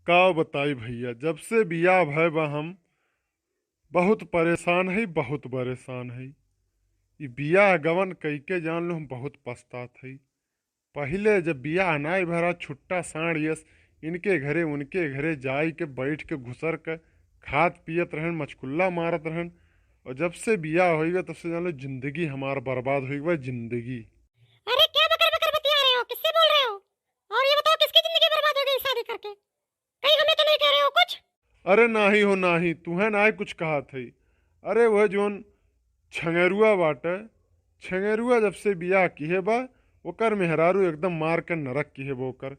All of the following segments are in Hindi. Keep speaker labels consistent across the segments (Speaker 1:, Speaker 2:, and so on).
Speaker 1: का बताई भैया, जब से बियाह भय बा हम बहुत परेशान है, बहुत परेशान है। ई बियाह गवन कईके जान लो हम बहुत पछतात है। पहिले जब बियाह नाय भरा छुट्टा साण यस इनके घरे उनके घरे जाई के बैठ के घुसर के खात पियत रहन, मचकुल्ला मारत रहन। और जब से बियाह हो गया तब से जान लो जिंदगी हमार बर्बाद हो गई जिंदगी।
Speaker 2: अरे क्या बकर बकर बतिया रहे हो? किससे बोल रहे हो? और ये बताओ किसकी जिंदगी बर्बाद हो गई शादी करके? कहीं हमें तो नहीं कह रहे हो कुछ?
Speaker 1: अरे नाही हो नाही, तुम्हें ना कुछ कहा थी। अरे वह जोन छंगेरुआ बाटे, छंगेरुआ जब से बियाह किए बा ओकर मेहरारू एकदम मार के नरक किए बा। ओकर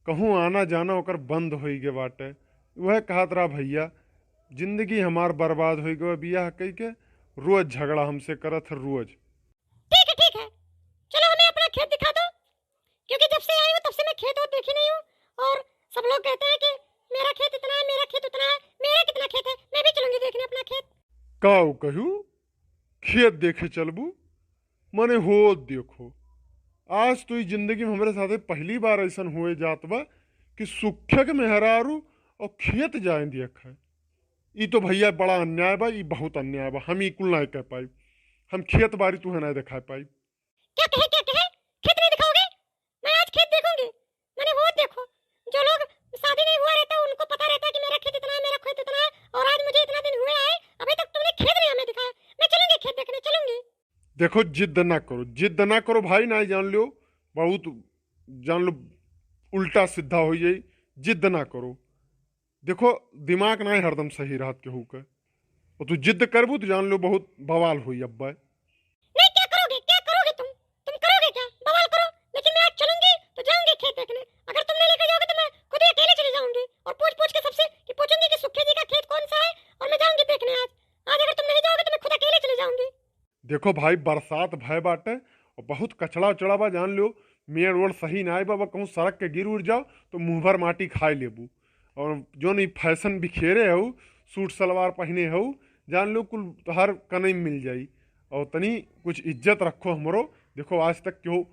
Speaker 1: कहूँ आना जाना ओकर बंद हो गए बाटे। वह कहत रहा भैया जिंदगी हमार बर्बाद हो गई बियाह कई के। रोज झगड़ा हमसे करत है रोज।
Speaker 2: ठीक है ठीक है, चलो हमें अपना खेत दिखा दो, क्योंकि जब से आई हूँ तब से मैं खेत और देखी नहीं हूँ। और सब लोग कहते हैं कि मेरा खेत इतना है, मेरा खेत उतना है। मेरा कितना खेत है? मैं भी चलूंगी देखने अपना खेत।
Speaker 1: काऊ कहू खेत देखे चलबू, मने हो देखो। आज तो इस जिंदगी में हमारे साथ पहली बार ऐसा हुए जात बा कि सुखे के मेहरारू और खेत जाए देख है। ई तो भैया बड़ा अन्याय बा, ई बहुत अन्याय बा। हम ई कुल नहीं कह पाई, हम खेत बाड़ी तुम्हें नहीं दिखा पाई।
Speaker 2: क्या कहे क्या कहे? खेत नहीं दिखाओगे? मैं आज खेत देखूंगी। मैंने वो देखो, जो लोग शादी नहीं हुआ रहता उनको पता रहता है कि मेरा खेत इतना है, मेरा खेत इतना है। और आज मुझे इतना दिन हुए आए, अभी तक तुमने खेत नहीं हमें दिखाया। मैं चलूंगी खेत देखने, चलूंगी।
Speaker 1: देखो जिद ना करो, जिद ना करो भाई, ना जान लो बहुत जान लो उल्टा सीधा हो जाई। जिद ना करो। देखो दिमाग ना हरदम सही रहत केहू के, और तू जिद करबू तो जान लो बहुत बवाल हुई अब्बा।
Speaker 2: नहीं, क्या करोगे? क्या करोगे तुम करोगे क्या? बवाल करो, लेकिन मैं आज चलूंगी तो जाऊंगी खेत देखने। अगर तुम नहीं लेकर जाओगे तो मैं खुद ही अकेले चली जाऊंगी और पूछ पूछ के सबसे कि पूछूंगी कि सुखे जी का खेत कौन सा है, और मैं जाऊंगी देखने आज। आज अगर तुम नहीं जाओगे तो मैं खुद अकेले चली जाऊंगी।
Speaker 1: देखो भाई बरसात भय बाटे और बहुत कचड़ा उचड़ा बा, जान लो मेन रोड सही ना आए बाबा, कहूँ सड़क के गिर उड़ जाओ तो मुंह भर माटी खाए लेबू। और जो नहीं फैशन बिखेरे हो, सूट सलवार पहने हो, जान लो कुल हर कनई में मिल जाई। और तनी कुछ इज्जत रखो हमरो। देखो आज तक क्यों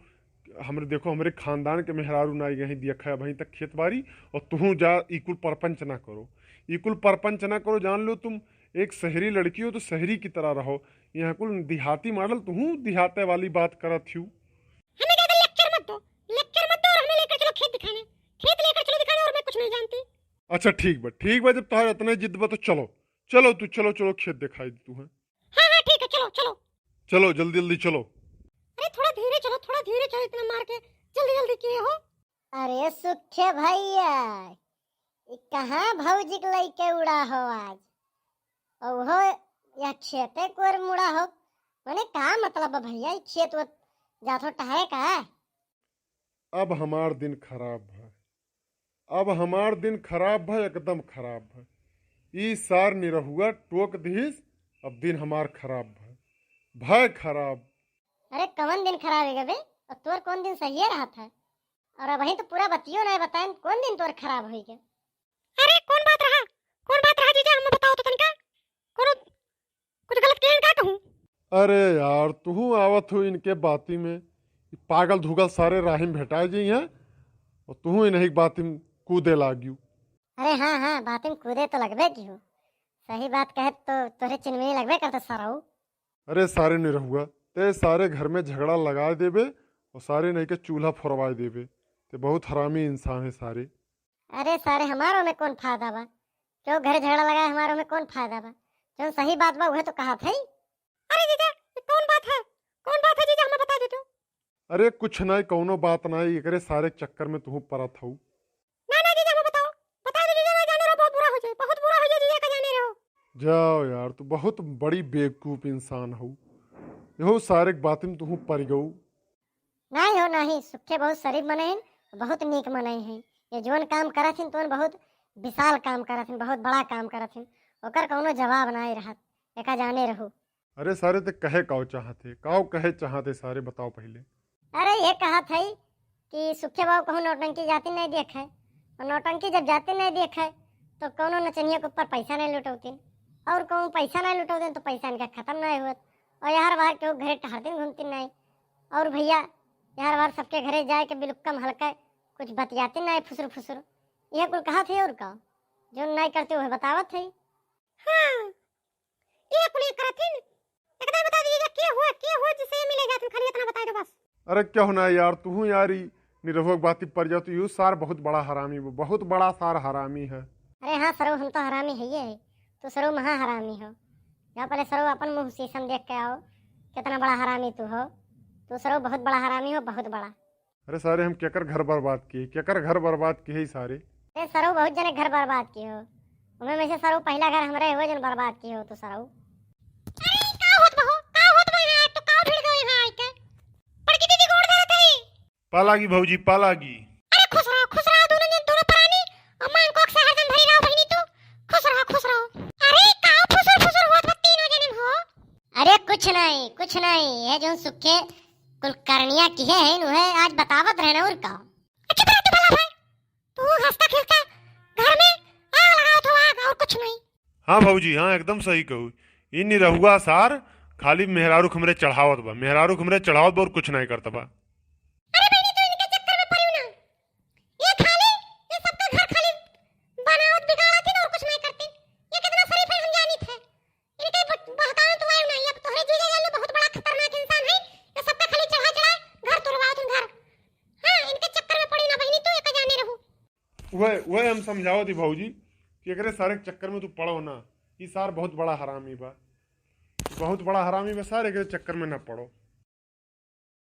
Speaker 1: हमरे देखो हमारे खानदान के मेहरारू ना यहीं देखा है वहीं तक खेत बाड़ी। और तुम जा इकुल परपंच ना करो, इकुल परपंच ना करो। जान लो तुम एक शहरी लड़की हो तो शहरी की तरह रहो। यहाँ कुल देहाती मॉडल तुम देहाते वाली बात करत हूँ।
Speaker 2: हमें ज्यादा लेक्चर मत दो, लेक्चर मत दो, और हमें लेकर चलो खेत दिखाने। खेत लेकर चलो दिखाने, और मैं कुछ नहीं जानती।
Speaker 1: अच्छा ठीक बा, जब तुम्हारा इतना जिद बा तो चलो। चलो तू चलो चलो खेत दिखाई दे तू है।
Speaker 2: हाँ हाँ ठीक है, चलो चलो।
Speaker 1: चलो जल्दी जल्दी चलो।
Speaker 2: अरे थोड़ा धीरे चलो, थोड़ा धीरे चलो, इतना मार के जल्दी जल्दी किए हो। अरे सुखे भैया, ये कहाँ भौजी के लइके उड़ा हो आज? और हो या खेते कोर मुड़ा हो? मैंने कहा मतलब है भैया, ये खेत वो जाथो टहरे का?
Speaker 1: अब हमार दिन खराब है, अब हमार दिन खराब है, एकदम खराब है। ई सार निरहुआ टोक दीस, अब दिन हमार खराब है, भय खराब।
Speaker 2: अरे कौन दिन खराब है बे? और तोर कौन दिन सही रहा था? और अब वही तो पूरा बतियो नहीं बताएं कौन दिन तोर खराब हुई के? अरे कौन बात रहा? कौन बात रहा जीजा, हमें बताओ तो तनिका। कौन कुछ गलत किए का कहूं?
Speaker 1: अरे यार तू आवत हो इनके बाती में, ई पागल धुगल सारे राहिम भेटा जी हैं और तू इन्हीं बाती में कूदे लाग्यू।
Speaker 2: अरे हाँ हाँ, बात में कूदे तो लगबे की हो। सही बात कहे तो तोरे चिन्हवे लगबे करते साराऊ।
Speaker 1: अरे सारे निरहुआ ते सारे घर में झगड़ा लगा देबे और सारे नहीं के चूल्हा फोड़वा देबे। ते बहुत हरामी इंसान है सारे।
Speaker 2: अरे सारे हमारों में कौन फायदा बा? क्यों घर झगड़ा लगाए? हमारों में कौन फायदा बा? जो सही बात बा वह तो कहा था ही। अरे जीजा, ये कौन बात है? कौन बात है जीजा, हमें बता दे तो।
Speaker 1: अरे कुछ नहीं, कौनो बात नहीं, एकरे सारे चक्कर में तू परत हूँ।
Speaker 2: ना ना जीजा, हमें बताओ। बता दो जीजा, ना जाने रहो, बहुत बुरा हो जाए, बहुत बुरा हो जाए जीजा का जाने रहो।
Speaker 1: जाओ यार, तू बहुत बड़ी बेवकूफ इंसान हो। यहो सारे बात में तू पर गऊ।
Speaker 2: नहीं हो नहीं, सुखे बहुत शरीफ मने हैं, बहुत नीक मने हैं। ये जोन काम करत हैं तो बहुत विशाल काम करत हैं, बहुत बड़ा काम करत हैं। ओकर कौनो जवाब नहीं रहत, एका जाने रहो।
Speaker 1: अरे सारे ते कहे काओ चाहते, काओ कहे चाहते सारे बताओ पहले।
Speaker 2: अरे ये कहा था कि सुखे बाबू कहूँ नौटंकी जाती नहीं देखे, और नौटंकी जब जाती नहीं देखे तो कौनो नचनिया के ऊपर पैसा नहीं लुटौतीन, और कहूँ पैसा नहीं लुटौतीन तो पैसा इनका खत्म नहीं हुआ। और यार बार क्यों घरे टहरतीन घूमती नहीं। और भैया यार बार सबके घरे जाए के बिलुक्कम हल्का कुछ बतियाती नहीं, फुसुर फुसुर। यह कुल कहा थे और का जो नहीं करते हो बतावत है। हाँ ये कुल करत है एकदम बता दीजिएगा के हुआ जिसे मिलेगा तुम खाली इतना बता दो बस।
Speaker 1: अरे क्या होना है यार, तू यार निरहुआ बाती पर जाओ तो यू सार बहुत बड़ा हरामी, वो बहुत बड़ा सार हरामी है।
Speaker 2: अरे हाँ सरो हम तो हरामी है ये, तो सरो महा हरामी हो। यहाँ पहले सरो अपन मुँह शीशम देख के आओ कितना बड़ा हरामी तू हो। तू सरो बहुत बड़ा हरामी हो, बहुत बड़ा।
Speaker 1: अरे सारे हम केकर घर बर्बाद किए, केकर घर बर्बाद किए सारे।
Speaker 2: अरे सरो बहुत जने घर बर्बाद किए हो, उनमें में से सरो पहला घर हमरे हो जन बर्बाद किए हो। तो सरो
Speaker 1: पालागी भौजी पालागी।
Speaker 2: अरे खुश रहो दोनों ने दोनों प्राणी अम्मा को से हरदम भरी रहो बहनी तू। खुश रहो। अरे का फुसुर होत बा तीनों जने हो। अरे कुछ नहीं ये जो सुखे कुल करनिया की है नु है आज बतावत रहना और का। अच्छा बात भला भाई तू हंसता खिलता घर में आग लगाओ तो आग और कुछ नहीं।
Speaker 1: हाँ भौजी हाँ एकदम सही कहू। इ निरहुआ सार खाली मेहरारू हमरे चढ़ावत बा, मेहरारू हमरे चढ़ावत बा और कुछ नहीं करता बा। वह हम समझाओ थी भौजी कि एकरे सारे के चक्कर में तू पड़ो ना। ये सार बहुत बड़ा हरामी बा, बहुत बड़ा हरामी बा सार, एकरे चक्कर में ना पड़ो।